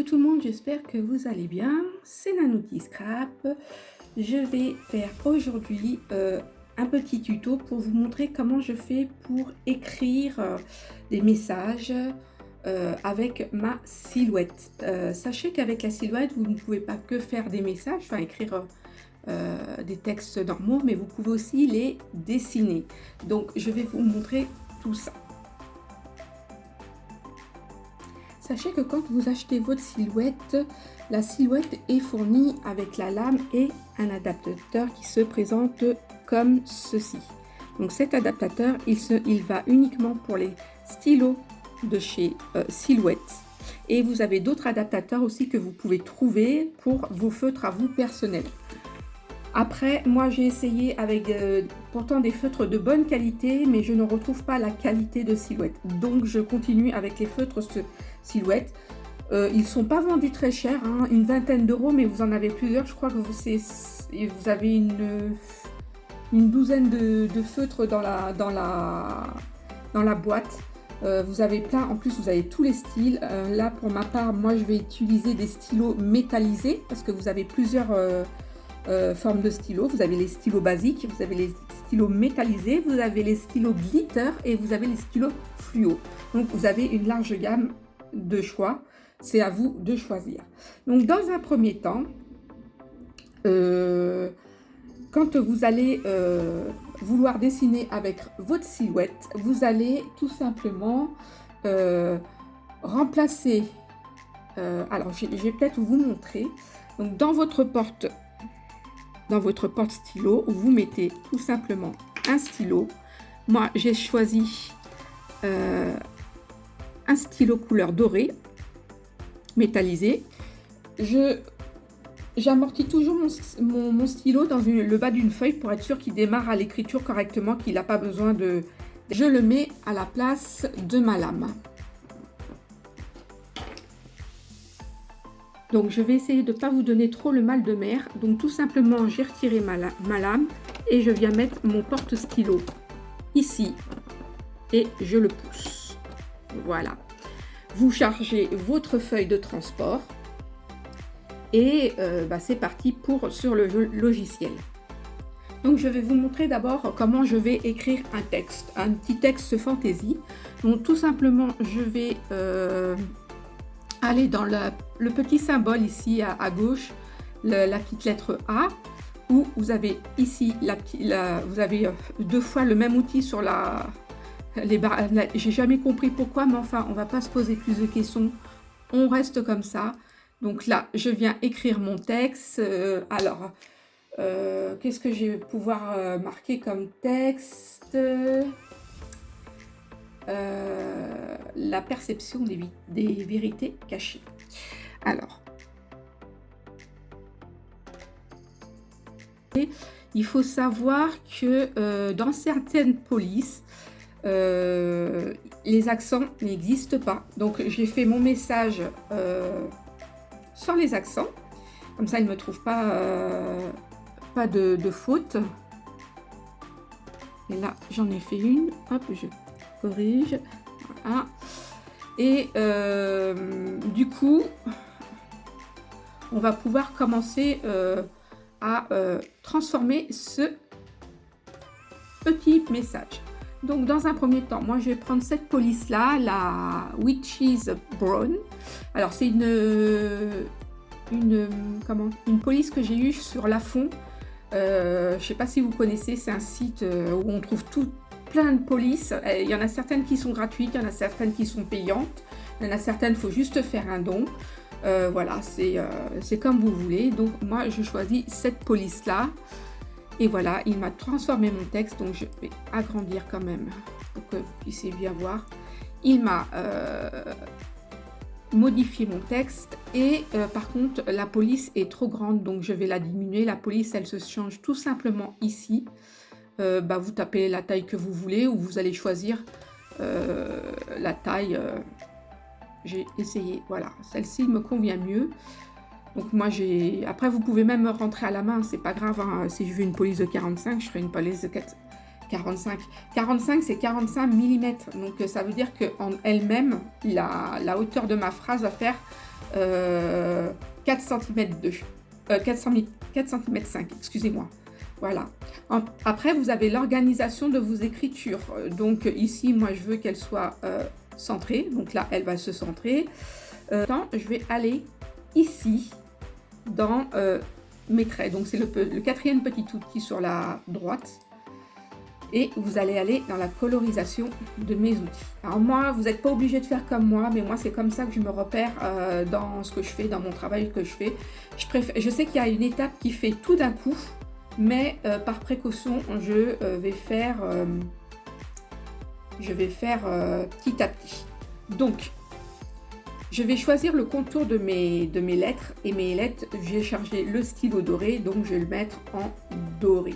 tout le monde, j'espère que vous allez bien. C'est Nanouti Scrap. Je vais faire aujourd'hui un petit tuto pour vous montrer comment je fais pour écrire des messages avec ma silhouette. Sachez qu'avec la silhouette, vous ne pouvez pas que faire des messages, enfin écrire des textes normaux, mais vous pouvez aussi les dessiner. Donc je vais vous montrer tout ça. Sachez que quand vous achetez votre silhouette, la silhouette est fournie avec la lame et un adaptateur qui se présente comme ceci. Donc cet adaptateur, il va uniquement pour les stylos de chez Silhouette. Et vous avez d'autres adaptateurs aussi que vous pouvez trouver pour vos feutres à vous personnels. Après, moi j'ai essayé avec pourtant des feutres de bonne qualité, mais je ne retrouve pas la qualité de Silhouette. Donc je continue avec les feutres Silhouette. Ils ne sont pas vendus très cher, hein, une vingtaine d'euros, mais vous en avez plusieurs. Je crois que vous avez une douzaine de feutres dans la boîte. Vous avez plein, en plus vous avez tous les styles. Là pour ma part, moi je vais utiliser des stylos métallisés parce que vous avez plusieurs formes de stylos. Vous avez les stylos basiques, vous avez les stylos métallisés, vous avez les stylos glitter et vous avez les stylos fluo. Donc vous avez une large gamme de choix, c'est à vous de choisir. Donc dans un premier temps, quand vous allez vouloir dessiner avec votre silhouette, vous allez tout simplement remplacer, alors je vais peut-être vous montrer. Donc dans votre porte stylo, vous mettez tout simplement un stylo. Moi j'ai choisi un stylo couleur dorée métallisé. J'amortis toujours mon stylo dans le bas d'une feuille pour être sûr qu'il démarre à l'écriture correctement, qu'il n'a pas besoin de... Je le mets à la place de ma lame. Donc je vais essayer de ne pas vous donner trop le mal de mer. Donc tout simplement j'ai retiré ma lame et je viens mettre mon porte-stylo ici et je le pousse. Voilà, vous chargez votre feuille de transport et c'est parti sur le logiciel. Donc je vais vous montrer d'abord comment je vais écrire un texte, un petit texte fantaisie. Donc tout simplement je vais aller dans le petit symbole ici à gauche, la petite lettre A, où vous avez ici vous avez deux fois le même outil sur les barres. J'ai jamais compris pourquoi, mais enfin on va pas se poser plus de questions, on reste comme ça. Donc là je viens écrire mon texte. Alors qu'est-ce que je vais pouvoir marquer comme texte? La perception des vérités cachées. Alors il faut savoir que dans certaines polices les accents n'existent pas. Donc j'ai fait mon message sans les accents. Comme ça, ils ne me trouvent pas de faute. Et là, j'en ai fait une. Hop, je corrige. Voilà. Et du coup, on va pouvoir commencer à transformer ce petit message. Donc dans un premier temps, moi je vais prendre cette police là, la Witch's Brown. Alors c'est une police que j'ai eue sur Lafond. Je ne sais pas si vous connaissez, c'est un site où on trouve plein de polices. Il y en a certaines qui sont gratuites, il y en a certaines qui sont payantes, il y en a certaines, il faut juste faire un don. Voilà, c'est comme vous voulez. Donc moi je choisis cette police là. Et voilà, il m'a transformé mon texte, donc je vais agrandir quand même pour que vous puissiez bien voir. Il m'a modifié mon texte et par contre la police est trop grande, donc je vais la diminuer. La police, elle se change tout simplement ici. Vous tapez la taille que vous voulez ou vous allez choisir la taille. J'ai essayé, voilà, celle-ci me convient mieux. Donc moi après vous pouvez même rentrer à la main, c'est pas grave, hein. Si je veux une police de 45, je ferai une police de 45. 45, c'est 45 mm. Donc, ça veut dire qu'en elle-même, la hauteur de ma phrase va faire 4 cm 2. 4 cm 5, excusez-moi. Voilà. Après, vous avez l'organisation de vos écritures. Donc, ici, moi, je veux qu'elle soit centrée. Donc là, elle va se centrer. Je vais aller ici dans mes traits. Donc, c'est le quatrième petit outil sur la droite. Et vous allez aller dans la colorisation de mes outils. Alors moi, vous n'êtes pas obligé de faire comme moi, mais moi, c'est comme ça que je me repère dans ce que je fais, dans mon travail que je fais. Je sais qu'il y a une étape qui fait tout d'un coup, mais par précaution, je vais faire petit à petit. Donc, je vais choisir le contour de mes lettres, et mes lettres, j'ai chargé le stylo doré, donc je vais le mettre en doré.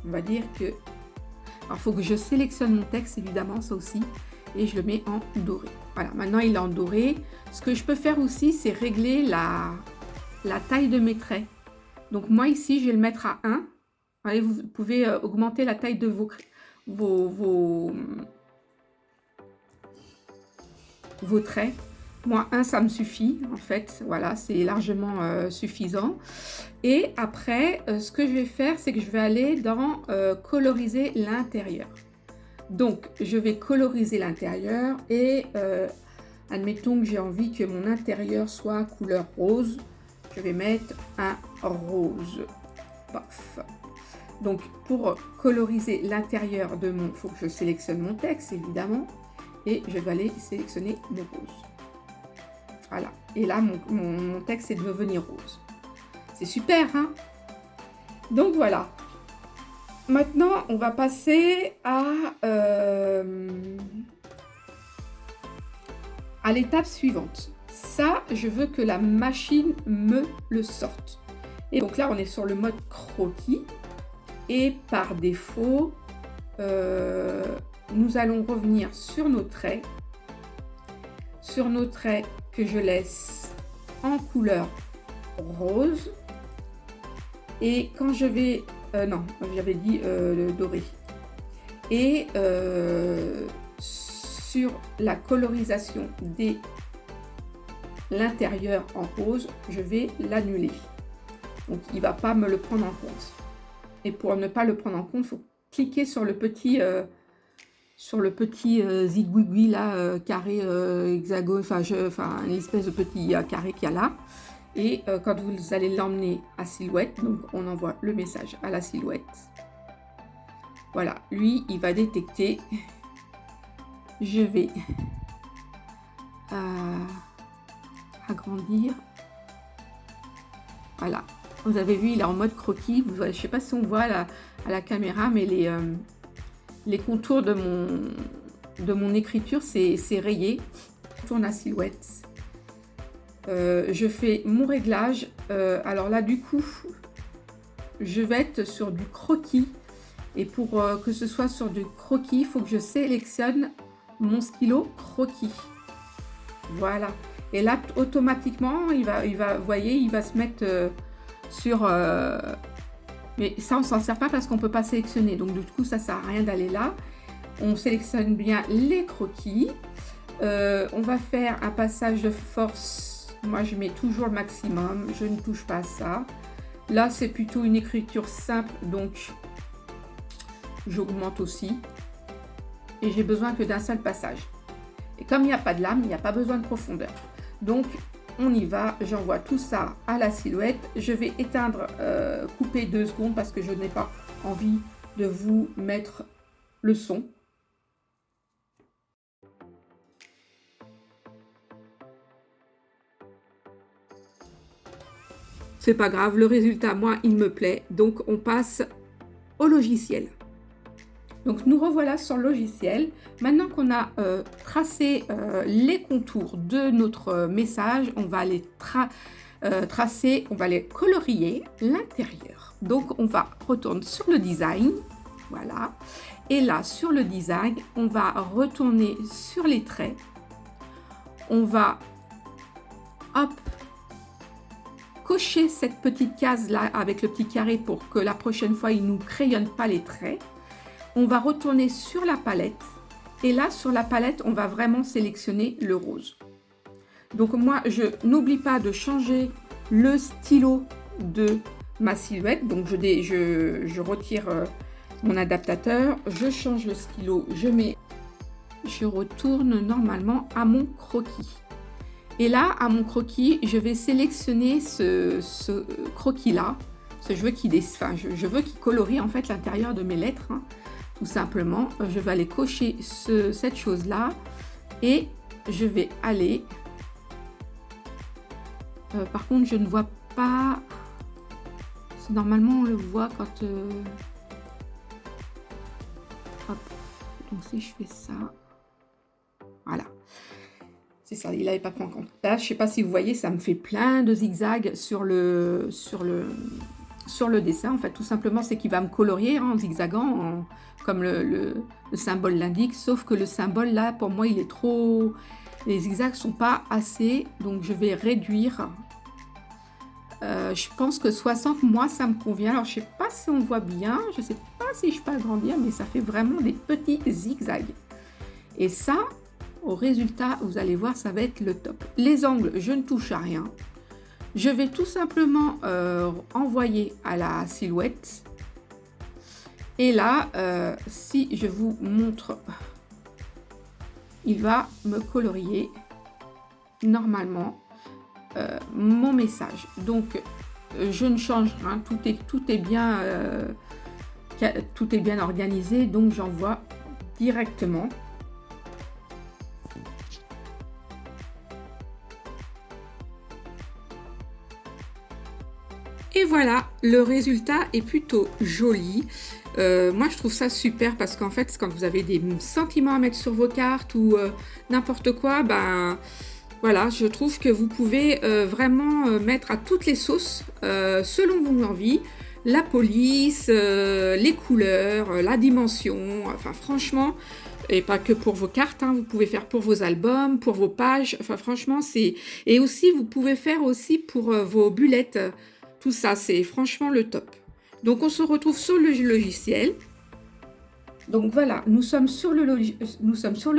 On va dire que... Alors, il faut que je sélectionne mon texte, évidemment, ça aussi, et je le mets en doré. Voilà, maintenant il est en doré. Ce que je peux faire aussi, c'est régler la taille de mes traits. Donc, moi, ici, je vais le mettre à 1. Allez, vous pouvez augmenter la taille de vos traits. Moi, 1, ça me suffit, en fait. Voilà, c'est largement suffisant. Et après, ce que je vais faire, c'est que je vais aller dans coloriser l'intérieur. Donc, je vais coloriser l'intérieur et admettons que j'ai envie que mon intérieur soit couleur rose. Je vais mettre un rose. Paf. Donc, pour coloriser l'intérieur de mon... Il faut que je sélectionne mon texte, évidemment. Et je vais aller sélectionner mon rose. Voilà. Et là, mon texte est devenu rose. C'est super, hein? Donc, voilà. Maintenant, on va passer à l'étape suivante. Ça, je veux que la machine me le sorte. Et donc là, on est sur le mode croquis. Et par défaut, nous allons revenir sur nos traits. Sur nos traits que je laisse en couleur rose. Et quand je vais... non, j'avais dit le doré. Et sur la colorisation de l'intérieur en rose, je vais l'annuler. Donc, il ne va pas me le prendre en compte. Et pour ne pas le prendre en compte, il faut cliquer sur le petit zigouigoui là, carré, hexagone, enfin une espèce de petit carré qu'il y a là. Et quand vous allez l'emmener à silhouette, donc on envoie le message à la silhouette. Voilà, lui, il va détecter. Je vais agrandir. Voilà, vous avez vu, il est en mode croquis. Je ne sais pas si on voit à la caméra, mais les contours de mon écriture, c'est rayé. Je tourne à silhouette. Je fais mon réglage. Alors là, du coup, je vais être sur du croquis. Et pour que ce soit sur du croquis, il faut que je sélectionne mon stylo croquis. Voilà. Et là, automatiquement, il va, vous voyez, il va se mettre sur... mais ça, on ne s'en sert pas parce qu'on ne peut pas sélectionner. Donc, du coup, ça ne sert à rien d'aller là. On sélectionne bien les croquis. On va faire un passage de force. Moi, je mets toujours le maximum. Je ne touche pas à ça. Là, c'est plutôt une écriture simple. Donc, j'augmente aussi. Et j'ai besoin que d'un seul passage. Et comme il n'y a pas de lame, il n'y a pas besoin de profondeur. Donc, on y va. J'envoie tout ça à la silhouette. Je vais éteindre, couper 2 secondes parce que je n'ai pas envie de vous mettre le son. C'est pas grave, le résultat, moi, il me plaît. Donc, on passe au logiciel. Donc, nous revoilà sur le logiciel. Maintenant qu'on a tracé les contours de notre message, on va aller tracer, on va aller colorier l'intérieur. Donc, on va retourner sur le design. Voilà. Et là, sur le design, on va retourner sur les traits. On va, hop, cocher cette petite case là avec le petit carré pour que la prochaine fois, il ne nous crayonne pas les traits. on va retourner sur la palette. Et là, sur la palette, on va vraiment sélectionner le rose. Donc moi, je n'oublie pas de changer le stylo de ma silhouette. Donc je retire mon adaptateur, je change le stylo, je retourne normalement à mon croquis. Et là, à mon croquis, je vais sélectionner ce croquis-là. Je veux qu'il colorie en fait l'intérieur de mes lettres, hein, tout simplement. Je vais aller cocher cette chose-là et je vais aller... par contre, je ne vois pas... Normalement, on le voit quand... Hop. Donc, si je fais ça... Voilà. C'est ça, il n'avait pas pris en compte. Là, je ne sais pas si vous voyez, ça me fait plein de zigzags sur le dessin. En fait, tout simplement, c'est qu'il va me colorier en zigzagant, comme le symbole l'indique. Sauf que le symbole, là, pour moi, il est trop... Les zigzags ne sont pas assez. Donc, je vais réduire. Je pense que 60, moi, ça me convient. Alors, je ne sais pas si on voit bien. Je ne sais pas si je peux agrandir, mais ça fait vraiment des petits zigzags. Et ça... Au résultat, vous allez voir, ça va être le top. Les angles, je ne touche à rien. Je vais tout simplement envoyer à la silhouette. Et là, si je vous montre, il va me colorier normalement mon message. Donc, je ne change rien. Tout est bien organisé. Donc, j'envoie directement. Et voilà, le résultat est plutôt joli. Moi, je trouve ça super parce qu'en fait, quand vous avez des sentiments à mettre sur vos cartes ou n'importe quoi, ben voilà, je trouve que vous pouvez vraiment mettre à toutes les sauces selon vos envies. La police, les couleurs, la dimension, enfin franchement, et pas que pour vos cartes, hein, vous pouvez faire pour vos albums, pour vos pages, enfin franchement, c'est... Et aussi, vous pouvez faire aussi pour vos bullettes. Tout ça, c'est franchement le top. Donc, on se retrouve sur le logiciel. Donc, voilà, nous sommes sur le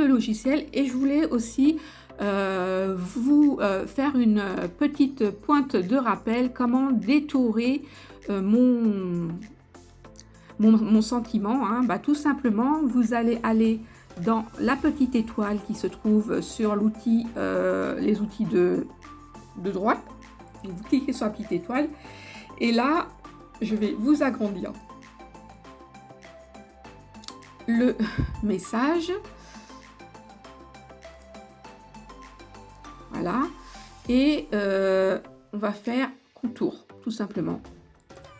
logiciel et je voulais aussi vous faire une petite pointe de rappel, comment détourer mon sentiment. Hein. Bah, tout simplement, vous allez aller dans la petite étoile qui se trouve sur l'outil, les outils de droite. Vous cliquez sur la petite étoile et là, je vais vous agrandir le message. Voilà. Et on va faire contour, tout simplement.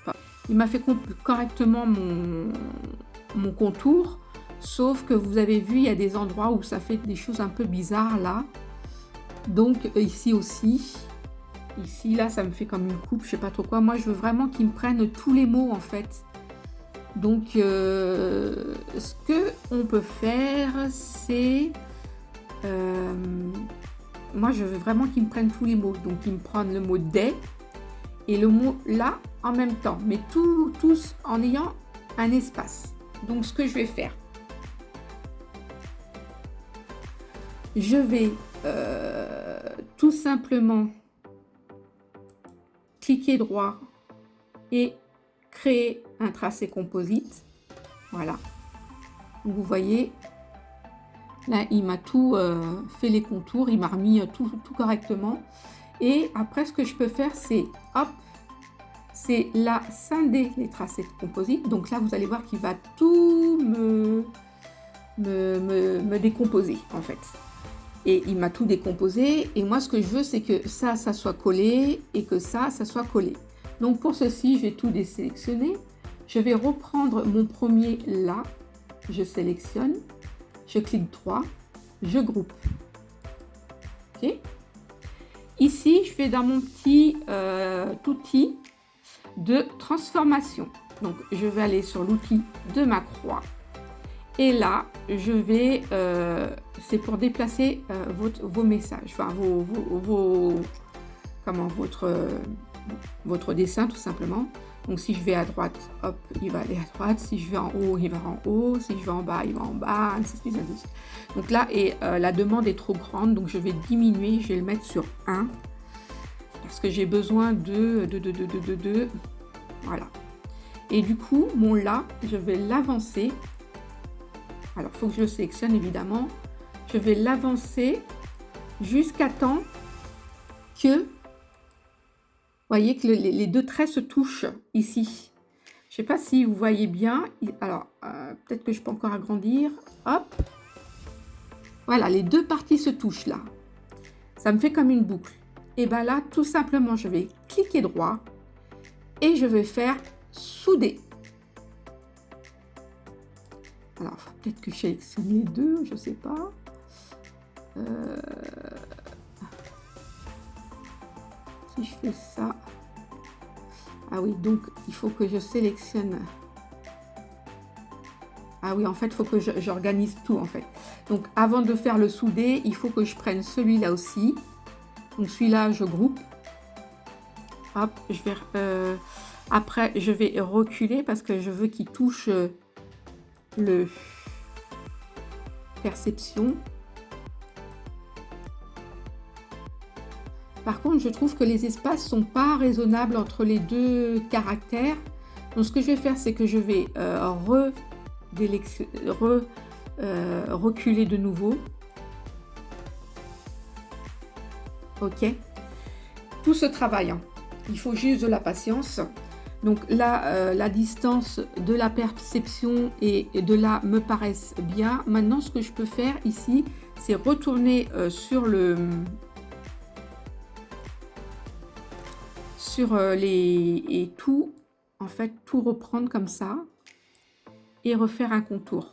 Enfin, il m'a fait correctement mon contour, sauf que vous avez vu, il y a des endroits où ça fait des choses un peu bizarres là. Donc ici aussi. Ici, là, ça me fait comme une coupe, je sais pas trop quoi. Moi, je veux vraiment qu'ils me prennent tous les mots, en fait. Donc, ce qu'on peut faire, c'est... moi, je veux vraiment qu'ils me prennent tous les mots. Donc, ils me prennent le mot « des » et le mot « là » en même temps. Mais tous en ayant un espace. Donc, ce que je vais faire, je vais tout simplement... cliquer droit et créer un tracé composite. Voilà. Vous voyez, là, il m'a tout fait les contours, il m'a remis tout correctement. Et après, ce que je peux faire, c'est hop, c'est là scinder les tracés de composite. Donc là, vous allez voir qu'il va tout me décomposer en fait. Et il m'a tout décomposé. Et moi, ce que je veux, c'est que ça soit collé et que ça soit collé. Donc, pour ceci, je vais tout désélectionner. Je vais reprendre mon premier là. Je sélectionne. Je clique droit. Je groupe. OK. Ici, je vais dans mon petit outil de transformation. Donc, je vais aller sur l'outil de ma croix. Et là, je vais, c'est pour déplacer vos messages, enfin votre dessin tout simplement. Donc si je vais à droite, hop, il va aller à droite. Si je vais en haut, il va en haut. Si je vais en bas, il va en bas. Ainsi de suite, ainsi de suite. Donc là, la demande est trop grande. Donc je vais diminuer. Je vais le mettre sur 1. Parce que j'ai besoin de. Voilà. Et du coup, mon là, je vais l'avancer. Alors, il faut que je le sélectionne évidemment. Je vais l'avancer jusqu'à temps que... Vous voyez que les deux traits se touchent ici. Je ne sais pas si vous voyez bien. Alors, peut-être que je peux encore agrandir. Hop. Voilà, les deux parties se touchent là. Ça me fait comme une boucle. Et bien là, tout simplement, je vais cliquer droit et je vais faire souder. Alors, peut-être que je sélectionne les deux, je ne sais pas. Si je fais ça... Ah oui, donc il faut que je sélectionne... Ah oui, en fait, il faut que j'organise tout, en fait. Donc, avant de faire le soudé, il faut que je prenne celui-là aussi. Donc, celui-là, je groupe. Hop, je vais... après, je vais reculer parce que je veux qu'il touche le perception. Par contre, je trouve que les espaces ne sont pas raisonnables entre les deux caractères. Donc, ce que je vais faire, c'est que je vais reculer de nouveau. Ok. Tout ce travail, hein. Il faut juste de la patience. Donc là, la distance de la perception et de là me paraissent bien. Maintenant, ce que je peux faire ici, c'est retourner sur et tout, en fait, tout reprendre comme ça et refaire un contour.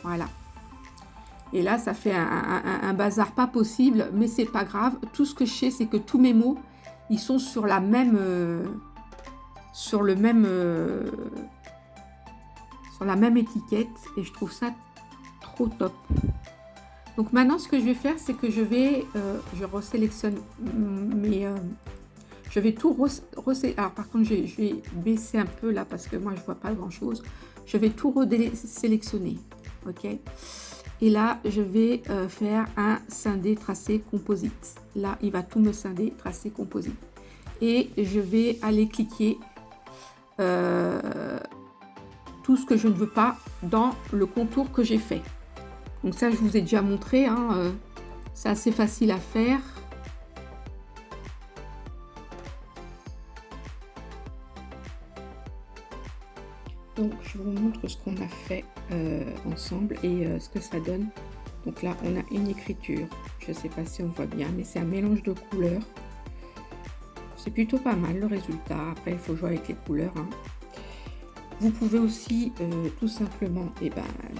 Voilà. Et là, ça fait un bazar pas possible, mais c'est pas grave. Tout ce que je sais, c'est que tous mes mots, ils sont sur la même, sur la même étiquette, et je trouve ça trop top. Donc maintenant, ce que je vais faire, c'est que je resélectionne mes... je vais tout alors par contre, je vais baisser un peu là, parce que moi, je vois pas grand-chose. Je vais tout resélectionner, ok. Et là, je vais faire un scindé tracé composite. Là, il va tout me scinder, tracé composite. Et je vais aller cliquer tout ce que je ne veux pas dans le contour que j'ai fait. Donc ça, je vous ai déjà montré, hein, c'est assez facile à faire. Donc je vous montre ce qu'on a fait ensemble et ce que ça donne. Donc là, on a une écriture. Je ne sais pas si on voit bien, mais c'est un mélange de couleurs. C'est plutôt pas mal le résultat. Après, il faut jouer avec les couleurs, hein. Vous pouvez aussi tout simplement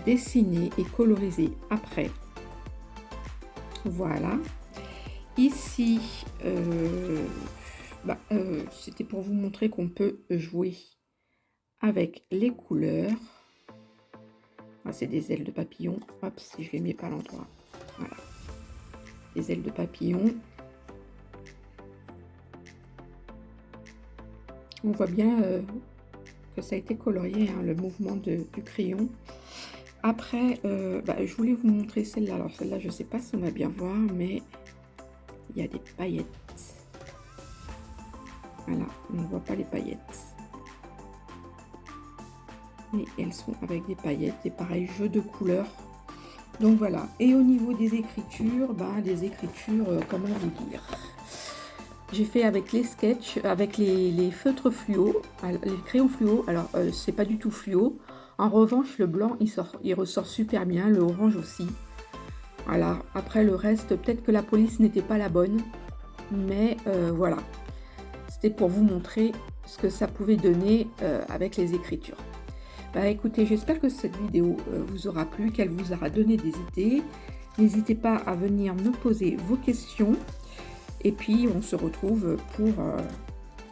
dessiner et coloriser après. Voilà. Ici, c'était pour vous montrer qu'on peut jouer avec les couleurs. Ah, c'est des ailes de papillon. Hop, si je les mets pas à l'endroit. Voilà. Des ailes de papillon. On voit bien que ça a été colorié, hein, le mouvement du crayon. Après, je voulais vous montrer celle-là. Alors celle-là, je ne sais pas si on va bien voir, mais il y a des paillettes. Voilà, on ne voit pas les paillettes. Et elles sont avec des paillettes et pareil, jeu de couleurs. Donc voilà. Et au niveau des écritures, comment vous dire, j'ai fait avec les sketchs, avec les feutres fluo, les crayons fluo. Alors, c'est pas du tout fluo. En revanche, le blanc, il ressort super bien. Le orange aussi. Voilà. Après, le reste, peut-être que la police n'était pas la bonne. Mais voilà. C'était pour vous montrer ce que ça pouvait donner avec les écritures. Écoutez, j'espère que cette vidéo vous aura plu, qu'elle vous aura donné des idées. N'hésitez pas à venir me poser vos questions. Et puis, on se retrouve pour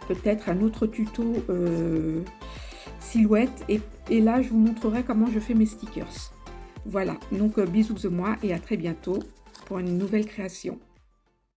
peut-être un autre tuto silhouette. Et là, je vous montrerai comment je fais mes stickers. Voilà, donc bisous de moi et à très bientôt pour une nouvelle création.